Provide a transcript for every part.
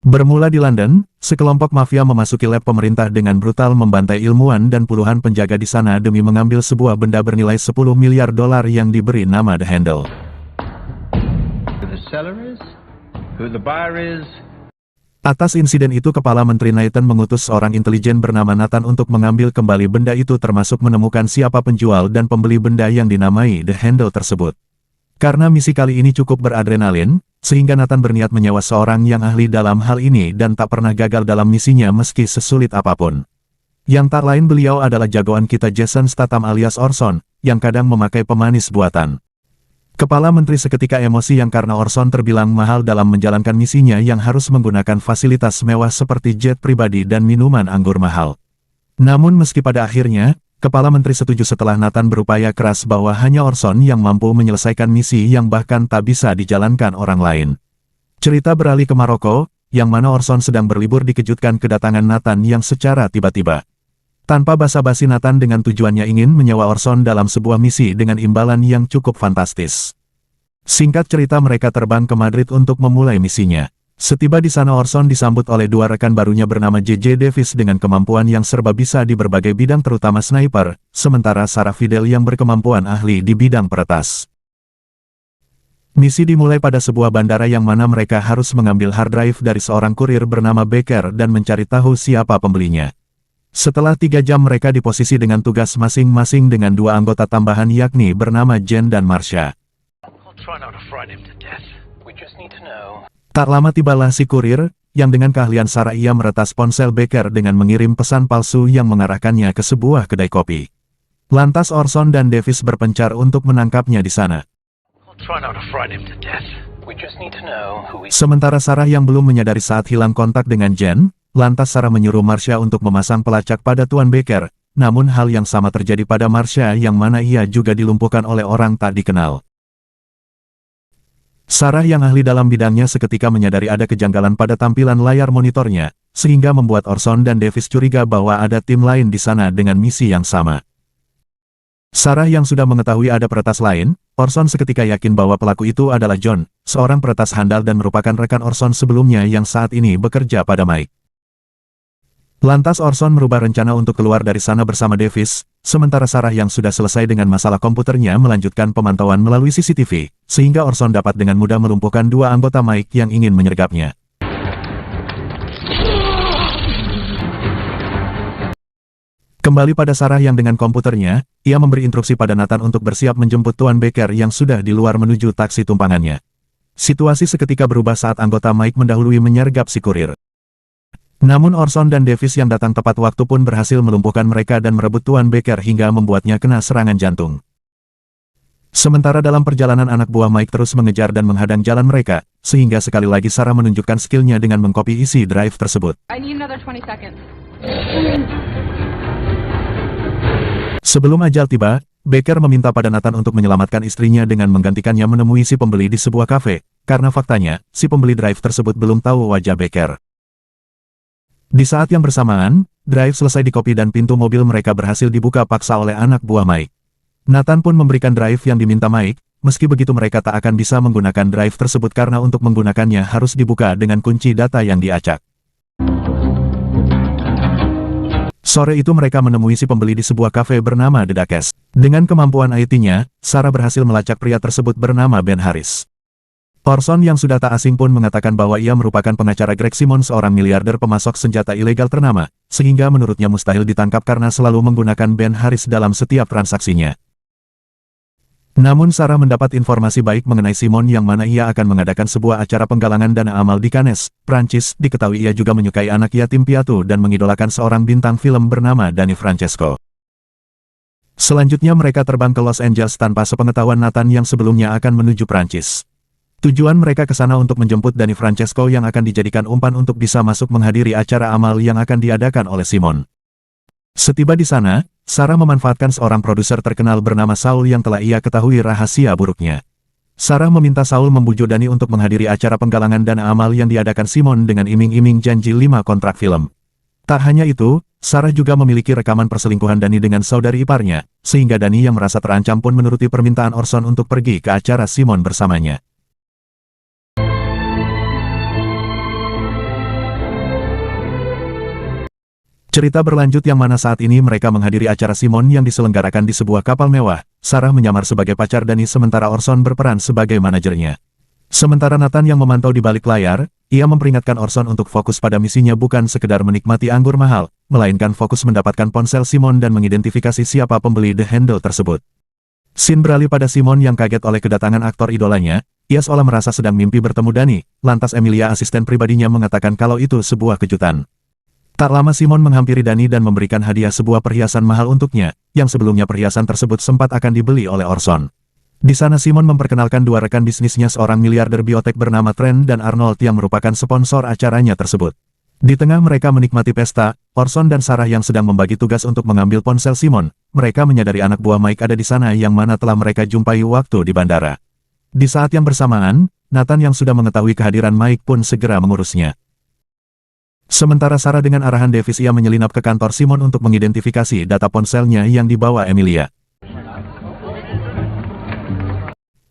Bermula di London, sekelompok mafia memasuki lab pemerintah dengan brutal membantai ilmuwan dan puluhan penjaga di sana demi mengambil sebuah benda bernilai 10 miliar dolar yang diberi nama The Handle. Atas insiden itu Kepala Menteri Nathan mengutus seorang intelijen bernama Nathan untuk mengambil kembali benda itu termasuk menemukan siapa penjual dan pembeli benda yang dinamai The Handle tersebut. Karena misi kali ini cukup beradrenalin, sehingga Nathan berniat menyewa seorang yang ahli dalam hal ini dan tak pernah gagal dalam misinya meski sesulit apapun. Yang tak lain beliau adalah jagoan kita Jason Statham alias Orson, yang kadang memakai pemanis buatan. Kepala Menteri seketika emosi karena Orson terbilang mahal dalam menjalankan misinya yang harus menggunakan fasilitas mewah seperti jet pribadi dan minuman anggur mahal. Namun meski pada akhirnya, Kepala Menteri setuju setelah Nathan berupaya keras bahwa hanya Orson yang mampu menyelesaikan misi yang bahkan tak bisa dijalankan orang lain. Cerita beralih ke Maroko, yang mana Orson sedang berlibur dikejutkan kedatangan Nathan yang secara tiba-tiba. Tanpa basa-basi Nathan dengan tujuannya ingin menyewa Orson dalam sebuah misi dengan imbalan yang cukup fantastis. Singkat cerita mereka terbang ke Madrid untuk memulai misinya. Setiba di sana Orson disambut oleh dua rekan barunya bernama J.J. Davis dengan kemampuan yang serba bisa di berbagai bidang terutama sniper, sementara Sarah Fidel yang berkemampuan ahli di bidang peretas. Misi dimulai pada sebuah bandara yang mana mereka harus mengambil hard drive dari seorang kurir bernama Baker dan mencari tahu siapa pembelinya. Setelah 3 jam mereka di posisi dengan tugas masing-masing dengan 2 anggota tambahan yakni bernama Jen dan Marsha. Tak lama tibalah si kurir, yang dengan keahlian Sarah ia meretas ponsel Baker dengan mengirim pesan palsu yang mengarahkannya ke sebuah kedai kopi. Lantas Orson dan Davis berpencar untuk menangkapnya di sana. Sementara Sarah yang belum menyadari saat hilang kontak dengan Jen, lantas Sarah menyuruh Marsha untuk memasang pelacak pada Tuan Baker, namun hal yang sama terjadi pada Marsha yang mana ia juga dilumpuhkan oleh orang tak dikenal. Sarah yang ahli dalam bidangnya seketika menyadari ada kejanggalan pada tampilan layar monitornya, sehingga membuat Orson dan Davis curiga bahwa ada tim lain di sana dengan misi yang sama. Sarah yang sudah mengetahui ada peretas lain, Orson seketika yakin bahwa pelaku itu adalah John, seorang peretas handal dan merupakan rekan Orson sebelumnya yang saat ini bekerja pada Mike. Lantas Orson merubah rencana untuk keluar dari sana bersama Davis, sementara Sarah yang sudah selesai dengan masalah komputernya melanjutkan pemantauan melalui CCTV, sehingga Orson dapat dengan mudah melumpuhkan 2 anggota Mike yang ingin menyergapnya. Kembali pada Sarah yang dengan komputernya, ia memberi instruksi pada Nathan untuk bersiap menjemput Tuan Baker yang sudah di luar menuju taksi tumpangannya. Situasi seketika berubah saat anggota Mike mendahului menyergap si kurir. Namun Orson dan Davis yang datang tepat waktu pun berhasil melumpuhkan mereka dan merebut Tuan Baker hingga membuatnya kena serangan jantung. Sementara dalam perjalanan anak buah Mike terus mengejar dan menghadang jalan mereka, sehingga sekali lagi Sarah menunjukkan skillnya dengan mengcopy isi drive tersebut. Sebelum ajal tiba, Baker meminta pada Nathan untuk menyelamatkan istrinya dengan menggantikannya menemui si pembeli di sebuah kafe, karena faktanya, si pembeli drive tersebut belum tahu wajah Baker. Di saat yang bersamaan, drive selesai dikopi dan pintu mobil mereka berhasil dibuka paksa oleh anak buah Mike. Nathan pun memberikan drive yang diminta Mike, meski begitu mereka tak akan bisa menggunakan drive tersebut karena untuk menggunakannya harus dibuka dengan kunci data yang diacak. Sore itu mereka menemui si pembeli di sebuah kafe bernama The Duchess. Dengan kemampuan IT-nya, Sarah berhasil melacak pria tersebut bernama Ben Harris. Orson yang sudah tak asing pun mengatakan bahwa ia merupakan pengacara Greg Simmons seorang miliarder pemasok senjata ilegal ternama, sehingga menurutnya mustahil ditangkap karena selalu menggunakan Ben Harris dalam setiap transaksinya. Namun Sarah mendapat informasi baik mengenai Simon yang mana ia akan mengadakan sebuah acara penggalangan dana amal di Cannes, Prancis. Diketahui ia juga menyukai anak yatim piatu dan mengidolakan seorang bintang film bernama Danny Francesco. Selanjutnya mereka terbang ke Los Angeles tanpa sepengetahuan Nathan yang sebelumnya akan menuju Prancis. Tujuan mereka ke sana untuk menjemput Danny Francesco yang akan dijadikan umpan untuk bisa masuk menghadiri acara amal yang akan diadakan oleh Simon. Setiba di sana, Sarah memanfaatkan seorang produser terkenal bernama Saul yang telah ia ketahui rahasia buruknya. Sarah meminta Saul membujuk Danny untuk menghadiri acara penggalangan dana amal yang diadakan Simon dengan iming-iming janji 5 kontrak film. Tak hanya itu, Sarah juga memiliki rekaman perselingkuhan Danny dengan saudari iparnya, sehingga Danny yang merasa terancam pun menuruti permintaan Orson untuk pergi ke acara Simon bersamanya. Cerita berlanjut yang mana saat ini mereka menghadiri acara Simon yang diselenggarakan di sebuah kapal mewah. Sarah menyamar sebagai pacar Dani sementara Orson berperan sebagai manajernya. Sementara Nathan yang memantau di balik layar, ia memperingatkan Orson untuk fokus pada misinya bukan sekedar menikmati anggur mahal, melainkan fokus mendapatkan ponsel Simon dan mengidentifikasi siapa pembeli The Handle tersebut. Scene beralih pada Simon yang kaget oleh kedatangan aktor idolanya. Ia seolah merasa sedang mimpi bertemu Dani, lantas Emilia asisten pribadinya mengatakan kalau itu sebuah kejutan. Tak lama Simon menghampiri Dani dan memberikan hadiah sebuah perhiasan mahal untuknya, yang sebelumnya perhiasan tersebut sempat akan dibeli oleh Orson. Di sana Simon memperkenalkan dua rekan bisnisnya seorang miliarder biotek bernama Trent dan Arnold yang merupakan sponsor acaranya tersebut. Di tengah mereka menikmati pesta, Orson dan Sarah yang sedang membagi tugas untuk mengambil ponsel Simon, mereka menyadari anak buah Mike ada di sana yang mana telah mereka jumpai waktu di bandara. Di saat yang bersamaan, Nathan yang sudah mengetahui kehadiran Mike pun segera mengurusnya. Sementara Sarah dengan arahan Davis ia menyelinap ke kantor Simon untuk mengidentifikasi data ponselnya yang dibawa Emilia.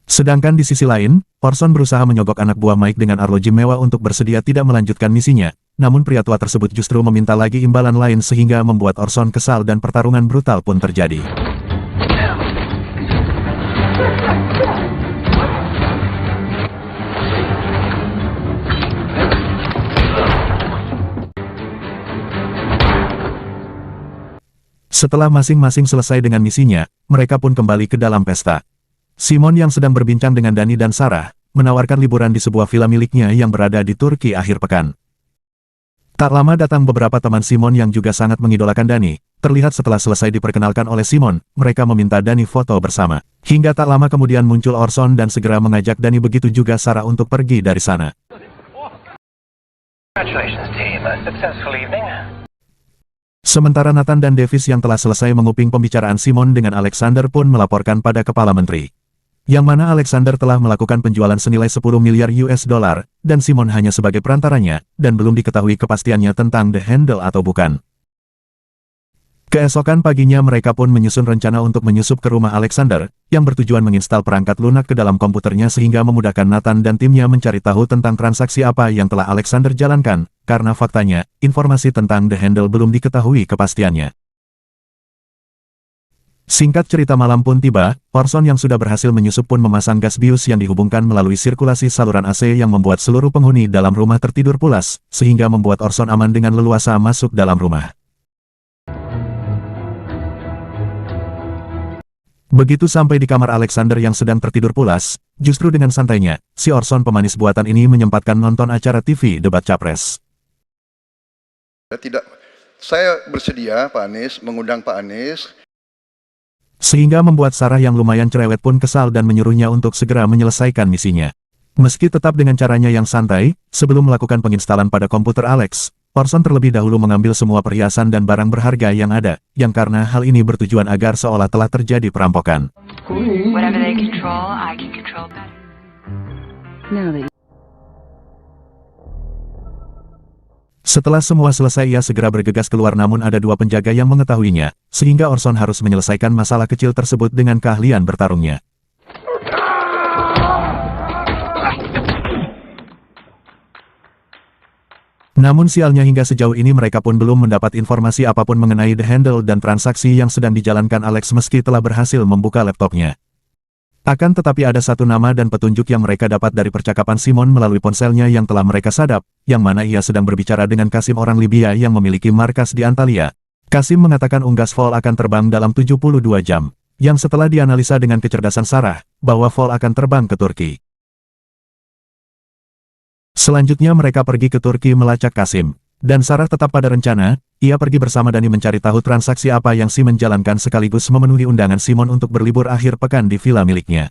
Sedangkan di sisi lain, Orson berusaha menyogok anak buah Mike dengan arloji mewah untuk bersedia tidak melanjutkan misinya, namun pria tua tersebut justru meminta lagi imbalan lain sehingga membuat Orson kesal dan pertarungan brutal pun terjadi. Setelah masing-masing selesai dengan misinya, mereka pun kembali ke dalam pesta. Simon yang sedang berbincang dengan Dani dan Sarah, menawarkan liburan di sebuah villa miliknya yang berada di Turki akhir pekan. Tak lama datang beberapa teman Simon yang juga sangat mengidolakan Dani. Terlihat setelah selesai diperkenalkan oleh Simon, mereka meminta Dani foto bersama. Hingga tak lama kemudian muncul Orson dan segera mengajak Dani begitu juga Sarah untuk pergi dari sana. Congratulations team, a successful evening. Sementara Nathan dan Davis yang telah selesai menguping pembicaraan Simon dengan Alexander pun melaporkan pada Kepala Menteri. Yang mana Alexander telah melakukan penjualan senilai 10 miliar US dollar, dan Simon hanya sebagai perantaranya, dan belum diketahui kepastiannya tentang The Handle atau bukan. Keesokan paginya mereka pun menyusun rencana untuk menyusup ke rumah Alexander, yang bertujuan menginstal perangkat lunak ke dalam komputernya sehingga memudahkan Nathan dan timnya mencari tahu tentang transaksi apa yang telah Alexander jalankan, karena faktanya, informasi tentang The Handle belum diketahui kepastiannya. Singkat cerita malam pun tiba, Orson yang sudah berhasil menyusup pun memasang gas bius yang dihubungkan melalui sirkulasi saluran AC yang membuat seluruh penghuni dalam rumah tertidur pulas, sehingga membuat Orson aman dengan leluasa masuk dalam rumah. Begitu sampai di kamar Alexander yang sedang tertidur pulas, justru dengan santainya, si Orson pemanis buatan ini menyempatkan nonton acara TV debat Capres. Saya bersedia Pak Anies, mengundang Pak Anies. Sehingga membuat Sarah yang lumayan cerewet pun kesal dan menyuruhnya untuk segera menyelesaikan misinya. Meski tetap dengan caranya yang santai, sebelum melakukan penginstalan pada komputer Alex, Orson terlebih dahulu mengambil semua perhiasan dan barang berharga yang ada, yang karena hal ini bertujuan agar seolah telah terjadi perampokan. Setelah semua selesai ia segera bergegas keluar namun ada dua penjaga yang mengetahuinya, sehingga Orson harus menyelesaikan masalah kecil tersebut dengan keahlian bertarungnya. Namun sialnya hingga sejauh ini mereka pun belum mendapat informasi apapun mengenai The Handle dan transaksi yang sedang dijalankan Alex meski telah berhasil membuka laptopnya. Akan tetapi ada satu nama dan petunjuk yang mereka dapat dari percakapan Simon melalui ponselnya yang telah mereka sadap, yang mana ia sedang berbicara dengan Kasim orang Libya yang memiliki markas di Antalya. Kasim mengatakan unggas Vol akan terbang dalam 72 jam, yang setelah dianalisa dengan kecerdasan Sarah, bahwa Vol akan terbang ke Turki. Selanjutnya mereka pergi ke Turki melacak Kasim, dan Sarah tetap pada rencana, ia pergi bersama Dani mencari tahu transaksi apa yang Simon jalankan sekaligus memenuhi undangan Simon untuk berlibur akhir pekan di villa miliknya.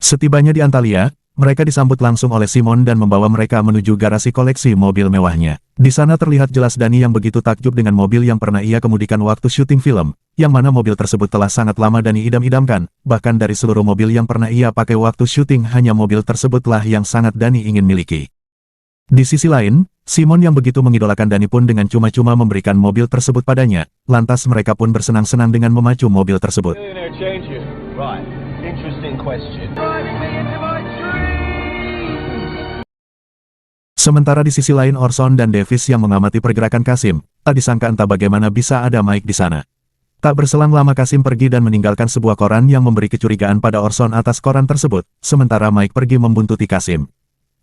Setibanya di Antalya, mereka disambut langsung oleh Simon dan membawa mereka menuju garasi koleksi mobil mewahnya. Di sana terlihat jelas Dani yang begitu takjub dengan mobil yang pernah ia kemudikan waktu syuting film, yang mana mobil tersebut telah sangat lama Dani idam-idamkan, bahkan dari seluruh mobil yang pernah ia pakai waktu syuting hanya mobil tersebutlah yang sangat Dani ingin miliki. Di sisi lain, Simon yang begitu mengidolakan Dani pun dengan cuma-cuma memberikan mobil tersebut padanya, lantas mereka pun bersenang-senang dengan memacu mobil tersebut. Sementara di sisi lain Orson dan Davis yang mengamati pergerakan Kasim, tak disangka entah bagaimana bisa ada Mike di sana. Tak berselang lama Kasim pergi dan meninggalkan sebuah koran yang memberi kecurigaan pada Orson atas koran tersebut, sementara Mike pergi membuntuti Kasim.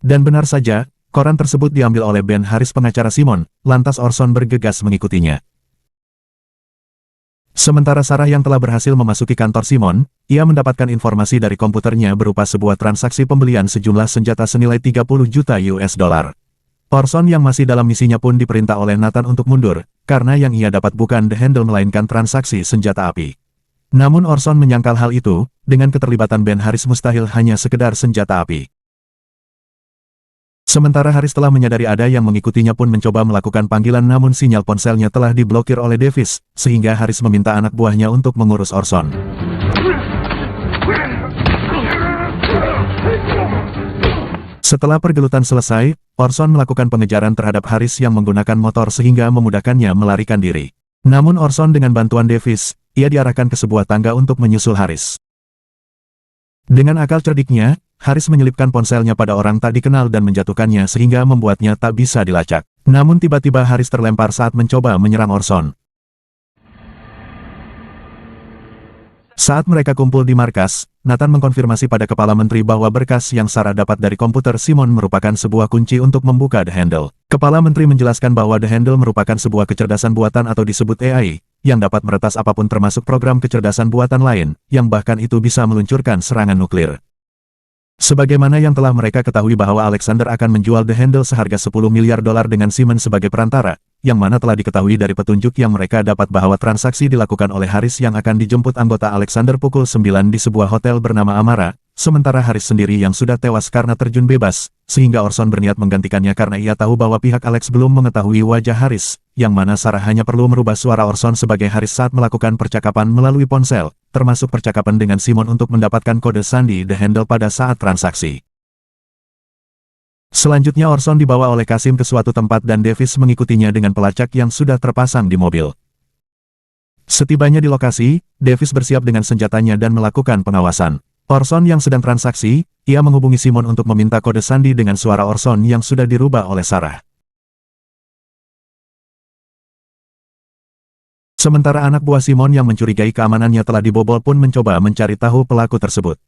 Dan benar saja, koran tersebut diambil oleh Ben Haris pengacara Simon, lantas Orson bergegas mengikutinya. Sementara Sarah yang telah berhasil memasuki kantor Simon, ia mendapatkan informasi dari komputernya berupa sebuah transaksi pembelian sejumlah senjata senilai 30 juta US dollar. Orson yang masih dalam misinya pun diperintah oleh Nathan untuk mundur, karena yang ia dapat bukan The Handle melainkan transaksi senjata api. Namun Orson menyangkal hal itu, dengan keterlibatan Ben Haris mustahil hanya sekedar senjata api. Sementara Haris telah menyadari ada yang mengikutinya pun mencoba melakukan panggilan namun sinyal ponselnya telah diblokir oleh Davis, sehingga Haris meminta anak buahnya untuk mengurus Orson. Setelah pergelutan selesai, Orson melakukan pengejaran terhadap Haris yang menggunakan motor sehingga memudahkannya melarikan diri. Namun Orson dengan bantuan Davis, ia diarahkan ke sebuah tangga untuk menyusul Haris. Dengan akal cerdiknya, Haris menyelipkan ponselnya pada orang tak dikenal dan menjatuhkannya sehingga membuatnya tak bisa dilacak. Namun tiba-tiba Haris terlempar saat mencoba menyerang Orson. Saat mereka kumpul di markas, Nathan mengkonfirmasi pada Kepala Menteri bahwa berkas yang Sarah dapat dari komputer Simon merupakan sebuah kunci untuk membuka The Handle. Kepala Menteri menjelaskan bahwa The Handle merupakan sebuah kecerdasan buatan atau disebut AI, yang dapat meretas apapun termasuk program kecerdasan buatan lain, yang bahkan itu bisa meluncurkan serangan nuklir. Sebagaimana yang telah mereka ketahui bahwa Alexander akan menjual The Handle seharga 10 miliar dolar dengan Siemens sebagai perantara, yang mana telah diketahui dari petunjuk yang mereka dapat bahwa transaksi dilakukan oleh Haris yang akan dijemput anggota Alexander pukul 9 di sebuah hotel bernama Amara, sementara Haris sendiri yang sudah tewas karena terjun bebas, sehingga Orson berniat menggantikannya karena ia tahu bahwa pihak Alex belum mengetahui wajah Haris, yang mana Sarah hanya perlu merubah suara Orson sebagai Haris saat melakukan percakapan melalui ponsel, termasuk percakapan dengan Simon untuk mendapatkan kode sandi The Handle pada saat transaksi. Selanjutnya Orson dibawa oleh Kasim ke suatu tempat dan Davis mengikutinya dengan pelacak yang sudah terpasang di mobil. Setibanya di lokasi, Davis bersiap dengan senjatanya dan melakukan pengawasan. Orson yang sedang transaksi, ia menghubungi Simon untuk meminta kode sandi dengan suara Orson yang sudah dirubah oleh Sarah. Sementara anak buah Simon yang mencurigai keamanannya telah dibobol pun mencoba mencari tahu pelaku tersebut.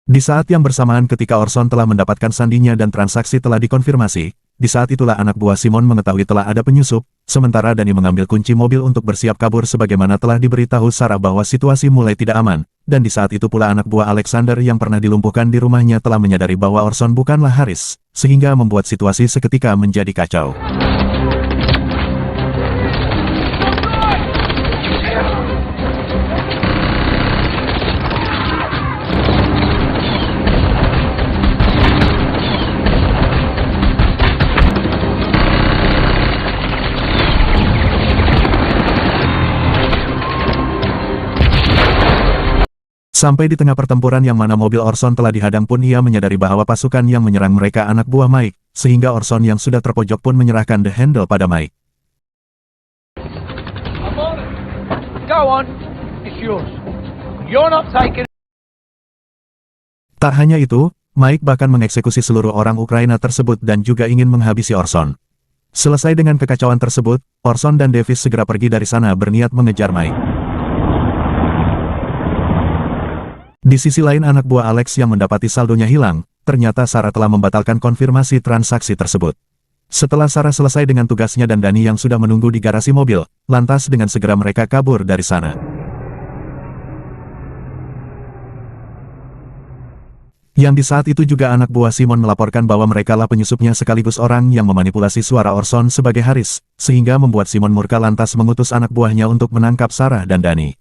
Di saat yang bersamaan ketika Orson telah mendapatkan sandinya dan transaksi telah dikonfirmasi, di saat itulah anak buah Simon mengetahui telah ada penyusup, sementara Danny mengambil kunci mobil untuk bersiap kabur sebagaimana telah diberitahu Sarah bahwa situasi mulai tidak aman, dan di saat itu pula anak buah Alexander yang pernah dilumpuhkan di rumahnya telah menyadari bahwa Orson bukanlah Haris, sehingga membuat situasi seketika menjadi kacau. Sampai di tengah pertempuran yang mana mobil Orson telah dihadang pun ia menyadari bahwa pasukan yang menyerang mereka anak buah Mike, sehingga Orson yang sudah terpojok pun menyerahkan The Handle pada Mike. Go on, it's yours. You're not taking. Tak hanya itu, Mike bahkan mengeksekusi seluruh orang Ukraina tersebut dan juga ingin menghabisi Orson. Selesai dengan kekacauan tersebut, Orson dan Davis segera pergi dari sana berniat mengejar Mike. Di sisi lain anak buah Alex yang mendapati saldonya hilang, ternyata Sarah telah membatalkan konfirmasi transaksi tersebut. Setelah Sarah selesai dengan tugasnya dan Danny yang sudah menunggu di garasi mobil, lantas dengan segera mereka kabur dari sana. Yang di saat itu juga anak buah Simon melaporkan bahwa merekalah penyusupnya sekaligus orang yang memanipulasi suara Orson sebagai Haris, sehingga membuat Simon murka lantas mengutus anak buahnya untuk menangkap Sarah dan Danny.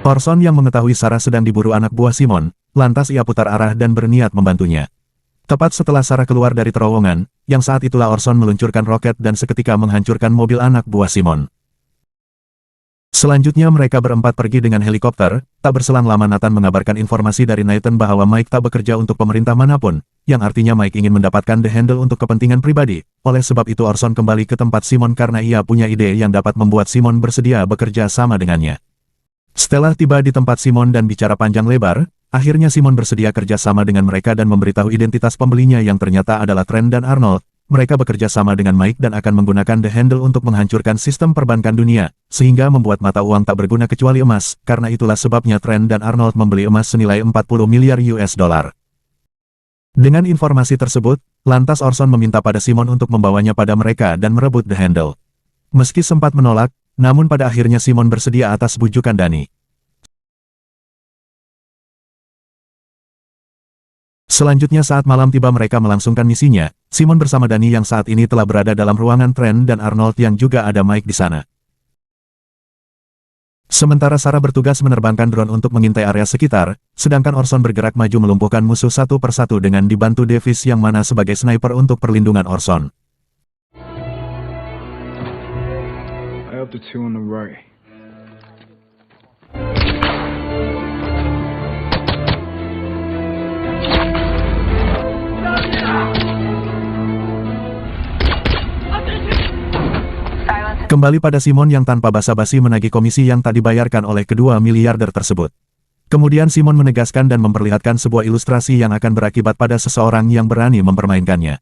Orson yang mengetahui Sarah sedang diburu anak buah Simon, lantas ia putar arah dan berniat membantunya. Tepat setelah Sarah keluar dari terowongan, yang saat itulah Orson meluncurkan roket dan seketika menghancurkan mobil anak buah Simon. Selanjutnya mereka berempat pergi dengan helikopter, tak berselang lama Nathan mengabarkan informasi dari Nathan bahwa Mike tak bekerja untuk pemerintah manapun, yang artinya Mike ingin mendapatkan The Handle untuk kepentingan pribadi. Oleh sebab itu Orson kembali ke tempat Simon karena ia punya ide yang dapat membuat Simon bersedia bekerja sama dengannya. Setelah tiba di tempat Simon dan bicara panjang lebar, akhirnya Simon bersedia kerja sama dengan mereka dan memberitahu identitas pembelinya yang ternyata adalah Trent dan Arnold. Mereka bekerja sama dengan Mike dan akan menggunakan The Handle untuk menghancurkan sistem perbankan dunia, sehingga membuat mata uang tak berguna kecuali emas. Karena itulah sebabnya Trent dan Arnold membeli emas senilai 40 miliar US dollar. Dengan informasi tersebut, lantas Orson meminta pada Simon untuk membawanya pada mereka dan merebut The Handle. Meski sempat menolak, namun pada akhirnya Simon bersedia atas bujukan Danny. Selanjutnya saat malam tiba mereka melangsungkan misinya, Simon bersama Danny yang saat ini telah berada dalam ruangan Trent dan Arnold yang juga ada Mike di sana. Sementara Sarah bertugas menerbangkan drone untuk mengintai area sekitar, sedangkan Orson bergerak maju melumpuhkan musuh satu persatu dengan dibantu Davis yang mana sebagai sniper untuk perlindungan Orson. I have the two on the right. Kembali pada Simon yang tanpa basa-basi menagih komisi yang tak dibayarkan oleh kedua miliarder tersebut. Kemudian Simon menegaskan dan memperlihatkan sebuah ilustrasi yang akan berakibat pada seseorang yang berani mempermainkannya.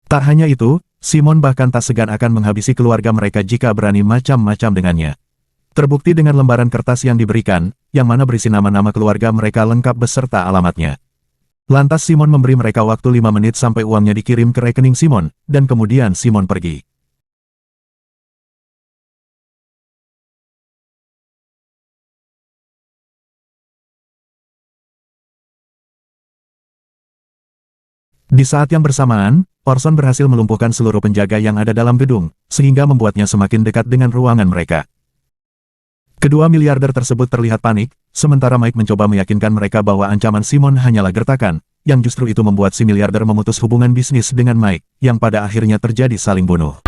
Tak hanya itu, Simon bahkan tak segan akan menghabisi keluarga mereka jika berani macam-macam dengannya. Terbukti dengan lembaran kertas yang diberikan, yang mana berisi nama-nama keluarga mereka lengkap beserta alamatnya. Lantas Simon memberi mereka waktu 5 menit sampai uangnya dikirim ke rekening Simon, dan kemudian Simon pergi. Di saat yang bersamaan, Orson berhasil melumpuhkan seluruh penjaga yang ada dalam gedung, sehingga membuatnya semakin dekat dengan ruangan mereka. Kedua miliarder tersebut terlihat panik, sementara Mike mencoba meyakinkan mereka bahwa ancaman Simon hanyalah gertakan, yang justru itu membuat si miliarder memutus hubungan bisnis dengan Mike, yang pada akhirnya terjadi saling bunuh.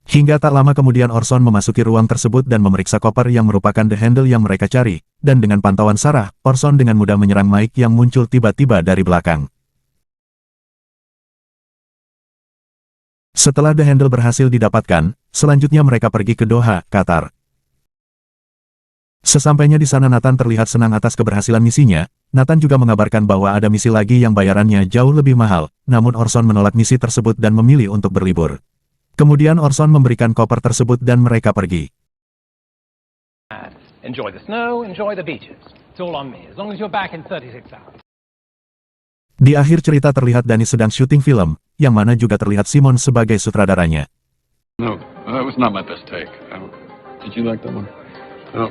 Hingga tak lama kemudian Orson memasuki ruang tersebut dan memeriksa koper yang merupakan The Handle yang mereka cari, dan dengan pantauan Sarah, Orson dengan mudah menyerang Mike yang muncul tiba-tiba dari belakang. Setelah The Handle berhasil didapatkan, selanjutnya mereka pergi ke Doha, Qatar. Sesampainya di sana Nathan terlihat senang atas keberhasilan misinya. Nathan juga mengabarkan bahwa ada misi lagi yang bayarannya jauh lebih mahal, namun Orson menolak misi tersebut dan memilih untuk berlibur. Kemudian Orson memberikan koper tersebut dan mereka pergi. Enjoy the snow, enjoy the beaches. It's all on me, as long as you're back in 36 hours. Di akhir cerita terlihat Danny sedang syuting film, yang mana juga terlihat Simon sebagai sutradaranya. No, that was not my best take. Did you like that one? No.